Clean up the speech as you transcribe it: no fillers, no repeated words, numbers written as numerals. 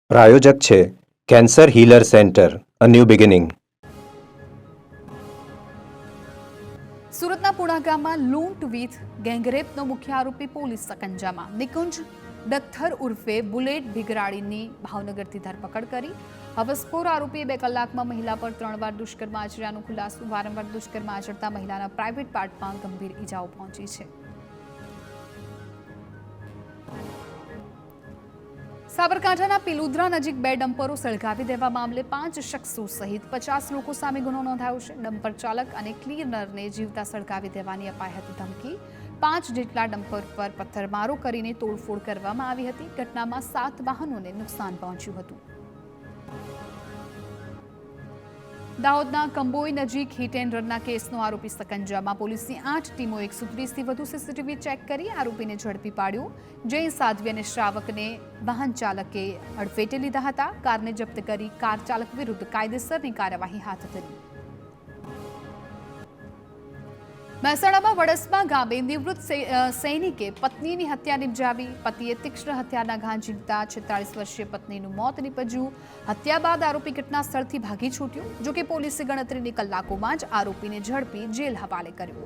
પ્રાયોજક છે cancer healer centre, a new beginning. સુરતના પુણા ગામમાં લૂંટ વિથ ગેંગરેપનો મુખ્ય આરોપી પોલીસ સકંજામાં. નિકુંજ ડથ્થર ઉર્ફે બુલેટ ભીગરાડીની ભાવનગરથી ધરપકડ કરી. હવસખોર આરોપીએ 2 કલાકમાં મહિલા પર 3 વાર દુષ્કર્મ આચર્યાનું ખુલાસો. વારંવાર દુષ્કર્મ આચરતા મહિલાના પ્રાઇવેટ પાર્ટમાં ગંભીર ઈજાઓ પહોંચી છે. સાબરકાંઠાના પિલુદ્રા નજીક 2 ડમ્પરો સળગાવી દેવા મામલે 5 શખ્સો સહિત 50 લોકો સામે ગુનો નોંધાયો છે. ડમ્પર ચાલક અને ક્લીનરને જીવતા સળગાવી દેવાની અપાઈ હતી ધમકી. 5 જેટલા ડમ્પર પર પથ્થરમારો કરીને તોડફોડ કરવામાં આવી હતી. ઘટનામાં 7 વાહનોને નુકસાન પહોંચ્યું હતું. દાહોદના કંબોઈ નજીક હિટ એન્ડ રનના કેસનો આરોપી સકંજામાં. પોલીસની 8 ટીમો 130થી વધુ સીસીટીવી ચેક કરી આરોપીને ઝડપી પાડ્યો. જૈન સાધ્વી અને શ્રાવકને વાહન ચાલકે અડફેટે લીધા હતા. કારને જપ્ત કરી કાર ચાલક વિરુદ્ધ કાયદેસરની કાર્યવાહી હાથ ધરી. મહેસાણામાં વડસમા ગામે નિવૃત્ત સૈનિકે પત્નીની હત્યા નિપજાવી. પતિએ તીક્ષ્ણ હત્યાના ઘા ઝીંકતા 46 વર્ષીય પત્નીનું મોત નીપજ્યું. હત્યા બાદ આરોપી ઘટના સ્થળથી ભાગી છૂટ્યો. જોકે પોલીસે ગણતરીની કલાકોમાં જ આરોપીને ઝડપી જેલ હવાલે કર્યો.